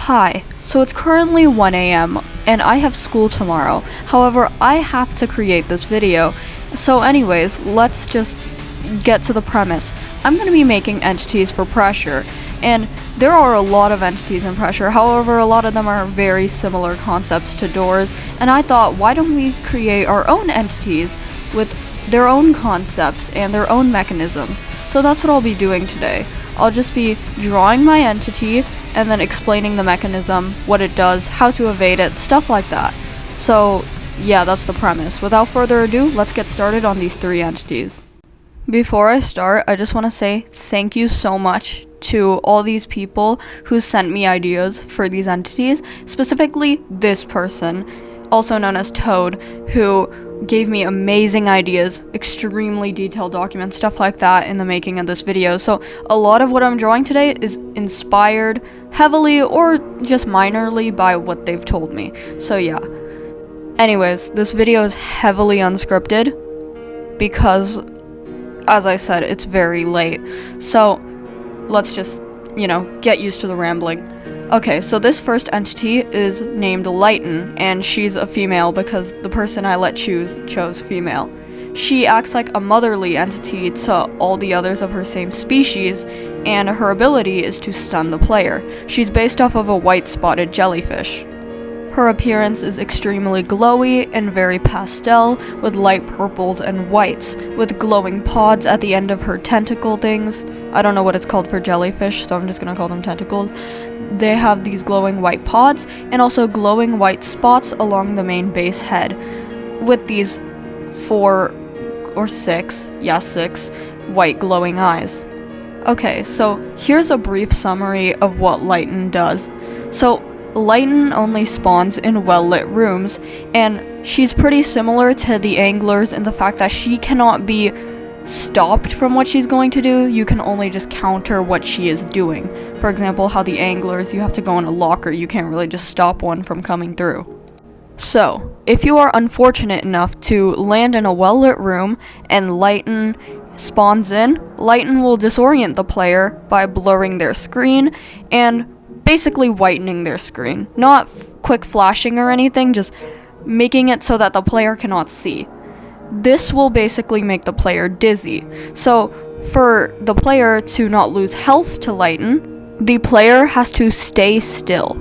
Hi, so it's currently 1 a.m. and I have school tomorrow. However, I have to create this video. So anyways, let's just get to the premise. I'm going to be making entities for pressure, and there are a lot of entities in pressure. However, a lot of them are very similar concepts to doors, and I thought, why don't we create our own entities with their own concepts and their own mechanisms? So that's what I'll be doing today. I'll just be drawing my entity and then explaining the mechanism, what it does, how to evade it, stuff like that. So yeah, that's the premise. Without further ado, let's get started on these three entities. Before I start, I just want to say thank you so much to all these people who sent me ideas for these entities, specifically this person, also known as Toad, who gave me amazing ideas, extremely detailed documents, stuff like that in the making of this video. So a lot of what I'm drawing today is inspired heavily or just minorly by what they've told me. So yeah. Anyways, this video is heavily unscripted because, as I said, it's very late. So let's just, get used to the rambling. Okay, so this first entity is named Lighten, and she's a female because the person I let choose chose female. She acts like a motherly entity to all the others of her same species, and her ability is to stun the player. She's based off of a white spotted jellyfish. Her appearance is extremely glowy and very pastel, with light purples and whites, with glowing pods at the end of her tentacle things. I don't know what it's called for jellyfish, so I'm just gonna call them tentacles. They have these glowing white pods, and also glowing white spots along the main base head, with these 6 white glowing eyes. Okay, so here's a brief summary of what Lighten does. So Lighten only spawns in well-lit rooms, and she's pretty similar to the anglers in the fact that she cannot be stopped from what she's going to do. You can only just counter what she is doing. For example, how the anglers, you have to go in a locker, you can't really just stop one from coming through. So, if you are unfortunate enough to land in a well-lit room and Lighten spawns in, Lighten will disorient the player by blurring their screen and basically whitening their screen. Not quick flashing or anything, just making it so that the player cannot see. This will basically make the player dizzy. So for the player to not lose health to Lighten, the player has to stay still.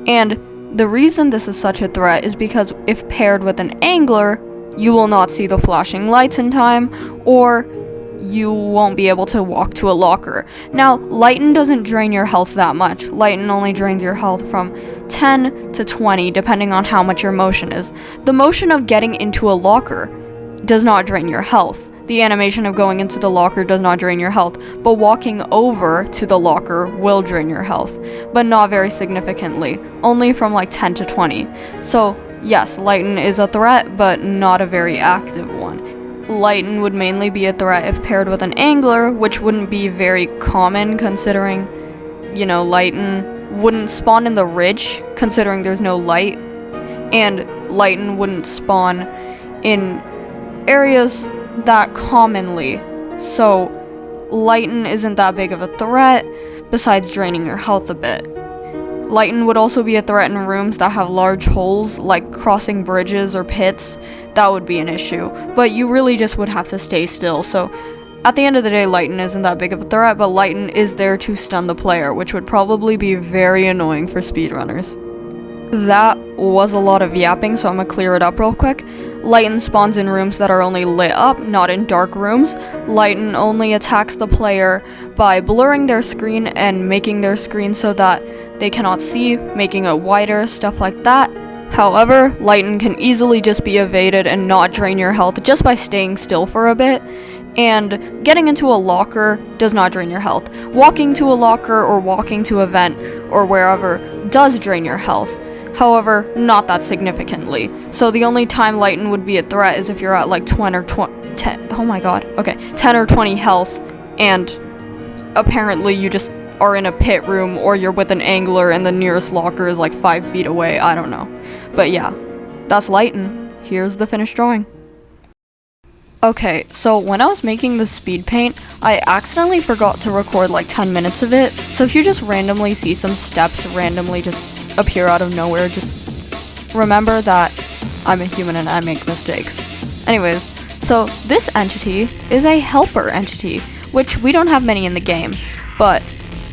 And the reason this is such a threat is because if paired with an angler, you will not see the flashing lights in time, or you won't be able to walk to a locker. Now, Lighten doesn't drain your health that much. Lighten only drains your health from 10 to 20, depending on how much your motion is. The motion of getting into a locker does not drain your health. The animation of going into the locker does not drain your health, but walking over to the locker will drain your health, but not very significantly, only from like 10 to 20. So yes, Lighten is a threat, but not a very active one. Lighten would mainly be a threat if paired with an angler, which wouldn't be very common considering, Lighten wouldn't spawn in the ridge considering there's no light, and Lighten wouldn't spawn in areas that commonly. So Lighten isn't that big of a threat besides draining your health a bit. Lighten would also be a threat in rooms that have large holes, like crossing bridges or pits. That would be an issue, but you really just would have to stay still. So at the end of the day, Lighten isn't that big of a threat, but Lighten is there to stun the player, which would probably be very annoying for speedrunners. That was a lot of yapping, so I'm gonna clear it up real quick. Lighten spawns in rooms that are only lit up, not in dark rooms. Lighten only attacks the player by blurring their screen and making their screen so that they cannot see, making it wider, stuff like that. However, Lighten can easily just be evaded and not drain your health just by staying still for a bit. And getting into a locker does not drain your health. Walking to a locker or walking to a vent or wherever does drain your health. However, not that significantly. So the only time Lighten would be a threat is if you're at like 10 or 20 health, and apparently you just are in a pit room, or you're with an angler and the nearest locker is like 5 feet away. I don't know. But yeah, that's Lighten. Here's the finished drawing. Okay, so when I was making the speed paint, I accidentally forgot to record like 10 minutes of it. So if you just randomly see some steps randomly just appear out of nowhere, just remember that I'm a human and I make mistakes. Anyways, so this entity is a helper entity, which we don't have many in the game, but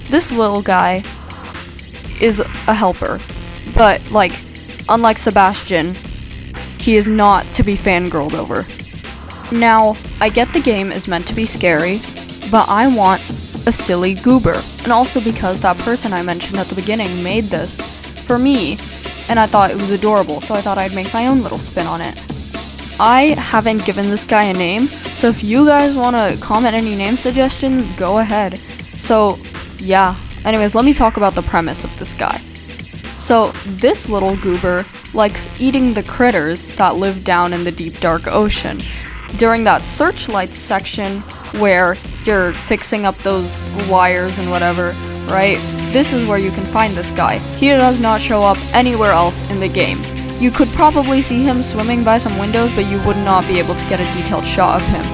this little guy is a helper. But like, unlike Sebastian, he is not to be fangirled over. Now, I get the game is meant to be scary, but I want a silly goober. And also because that person I mentioned at the beginning made this for me, and I thought it was adorable, so I thought I'd make my own little spin on it. I haven't given this guy a name, so if you guys want to comment any name suggestions, go ahead. So, yeah. Anyways, let me talk about the premise of this guy. So, this little goober likes eating the critters that live down in the deep dark ocean. During that searchlights section where you're fixing up those wires and whatever, right? This is where you can find this guy. He does not show up anywhere else in the game. You could probably see him swimming by some windows, but you would not be able to get a detailed shot of him.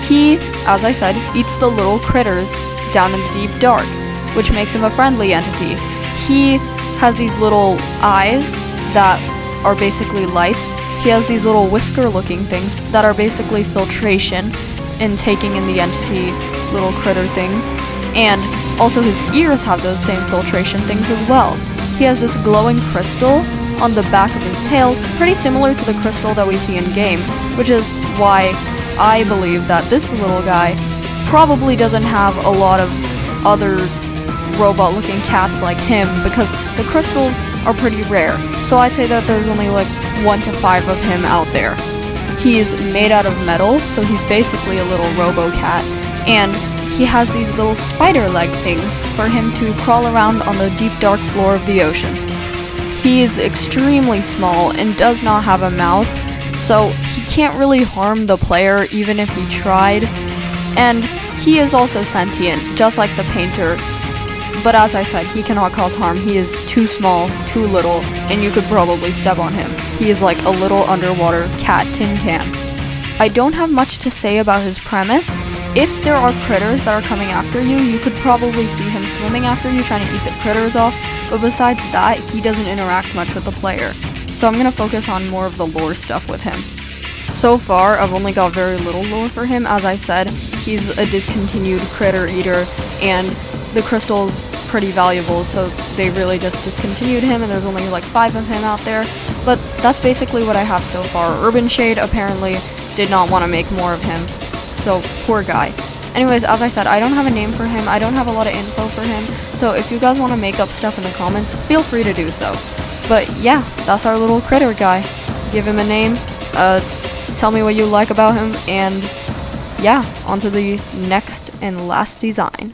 He, as I said, eats the little critters down in the deep dark, which makes him a friendly entity. He has these little eyes that are basically lights. He has these little whisker-looking things that are basically filtration in taking in the entity little critter things. And also his ears have those same filtration things as well. He has this glowing crystal on the back of his tail, pretty similar to the crystal that we see in game, which is why I believe that this little guy probably doesn't have a lot of other robot-looking cats like him, because the crystals are pretty rare. So I'd say that there's only like 1 to 5 of him out there. He's made out of metal, so he's basically a little robo-cat, and he has these little spider leg things for him to crawl around on the deep dark floor of the ocean. He is extremely small and does not have a mouth, so he can't really harm the player even if he tried. And he is also sentient, just like the painter. But as I said, he cannot cause harm. He is too small, too little, and you could probably step on him. He is like a little underwater cat tin can. I don't have much to say about his premise. If there are critters that are coming after you, you could probably see him swimming after you, trying to eat the critters off, but besides that, he doesn't interact much with the player. So I'm going to focus on more of the lore stuff with him. So far, I've only got very little lore for him. As I said, he's a discontinued critter eater, and the crystal's pretty valuable, so they really just discontinued him, and there's only like 5 of him out there. But that's basically what I have so far. Urban Shade apparently did not want to make more of him, so poor guy. Anyways, as I said, I don't have a name for him, I don't have a lot of info for him, so if you guys want to make up stuff in the comments, feel free to do so. But yeah, that's our little critter guy. Give him a name, tell me what you like about him, and yeah, on to the next and last design.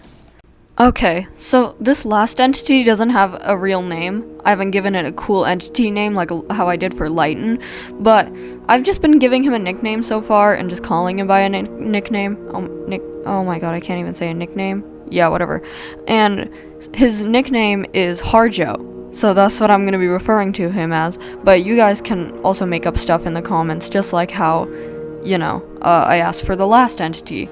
Okay, so this last entity doesn't have a real name. I haven't given it a cool entity name like how I did for Lighten, but I've just been giving him a nickname so far and just calling him by a nickname. Oh my god, I can't even say a nickname. Yeah, whatever. And his nickname is Hardjo, so that's what I'm going to be referring to him as, but you guys can also make up stuff in the comments, just like how, you know, I asked for the last entity.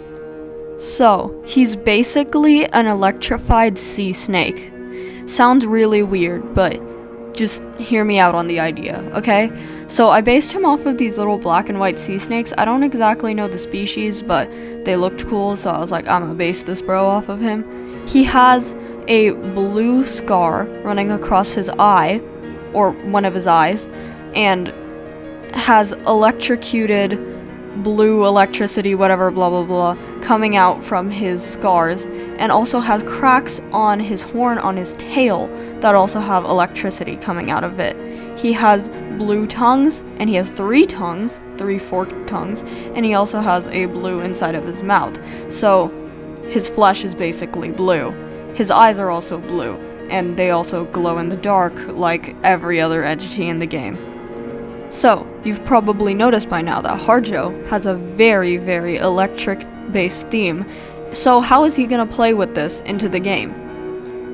So, he's basically an electrified sea snake. Sounds really weird, but just hear me out on the idea, okay? So I based him off of these little black and white sea snakes. I don't exactly know the species, but they looked cool, so I was like, I'm gonna base this bro off of him. He has a blue scar running across his eye, or one of his eyes, and has electrocuted blue electricity, whatever, blah blah blah, coming out from his scars, and also has cracks on his horn on his tail that also have electricity coming out of it. He has blue tongues, and he has 3 tongues, 3 forked tongues, and he also has a blue inside of his mouth. So his flesh is basically blue. His eyes are also blue, and they also glow in the dark like every other entity in the game. So, you've probably noticed by now that Hardjo has a very, very electric-based theme. So how is he gonna play with this into the game?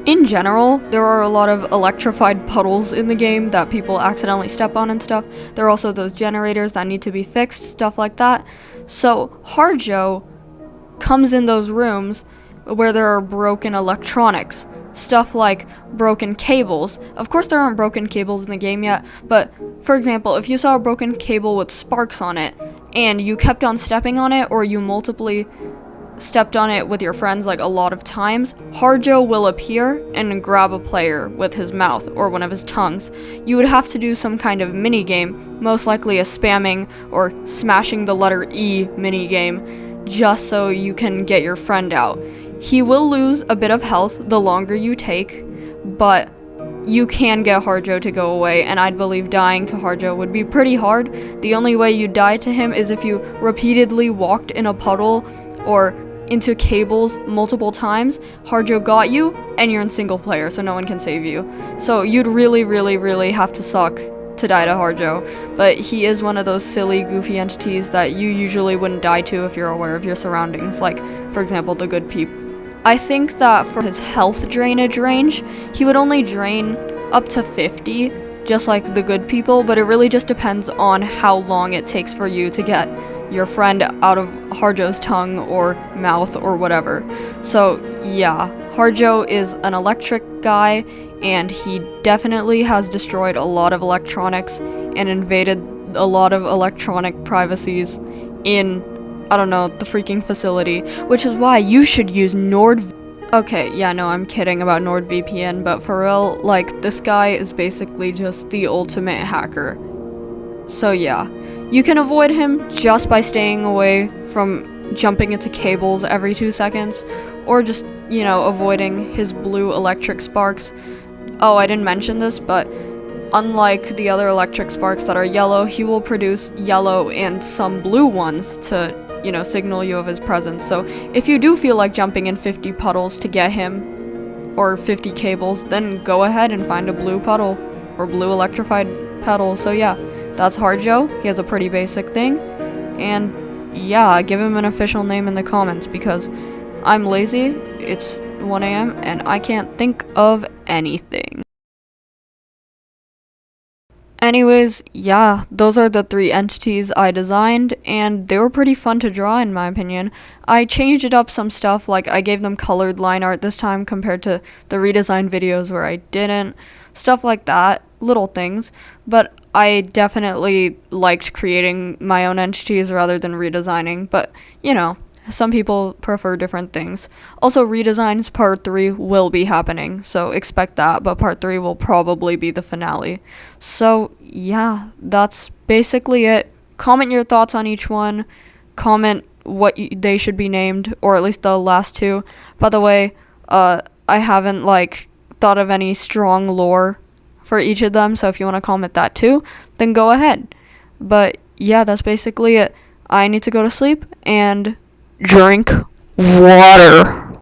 In general, there are a lot of electrified puddles in the game that people accidentally step on and stuff. There are also those generators that need to be fixed, stuff like that. So Hardjo comes in those rooms where there are broken electronics. Stuff like broken cables. Of course there aren't broken cables in the game yet, but for example, if you saw a broken cable with sparks on it, and you kept on stepping on it, or you multiply stepped on it with your friends like a lot of times, Hardjo will appear and grab a player with his mouth or one of his tongues. You would have to do some kind of mini game, most likely a spamming or smashing the letter E mini game, just so you can get your friend out. He will lose a bit of health the longer you take, but you can get Hardjo to go away, and I'd believe dying to Hardjo would be pretty hard. The only way you die to him is if you repeatedly walked in a puddle or into cables multiple times. Hardjo got you, and you're in single player, so no one can save you. So you'd really have to suck to die to Hardjo, but he is one of those silly, goofy entities that you usually wouldn't die to if you're aware of your surroundings, like, for example, the good people. I think that for his health drainage range, he would only drain up to 50, just like the good people, but it really just depends on how long it takes for you to get your friend out of Hardjo's tongue or mouth or whatever. So yeah, Hardjo is an electric guy, and he definitely has destroyed a lot of electronics and invaded a lot of electronic privacies in, I don't know, the freaking facility, which is why you should use Okay, yeah, no, I'm kidding about NordVPN, but for real, like, this guy is basically just the ultimate hacker. So yeah, you can avoid him just by staying away from jumping into cables every 2 seconds, or just, you know, avoiding his blue electric sparks. Oh, I didn't mention this, but unlike the other electric sparks that are yellow, he will produce yellow and some blue ones to, you know, signal you of his presence. So if you do feel like jumping in 50 puddles to get him, or 50 cables, then go ahead and find a blue puddle, or blue electrified puddle. So yeah, that's Hardjo. He has a pretty basic thing, and yeah, give him an official name in the comments, because I'm lazy, it's 1 a.m., and I can't think of anything. Anyways, yeah, those are the 3 entities I designed, and they were pretty fun to draw in my opinion. I changed it up some stuff, like I gave them colored line art this time compared to the redesigned videos where I didn't. Stuff like that, little things, but I definitely liked creating my own entities rather than redesigning, but you know, some people prefer different things. Also, redesigns part 3 will be happening, so expect that, but part 3 will probably be the finale. So yeah, that's basically it. Comment your thoughts on each one. Comment what they should be named, or at least the last 2. By the way, I haven't like thought of any strong lore for each of them, so if you want to comment that too, then go ahead. But yeah, that's basically it. I need to go to sleep and drink water.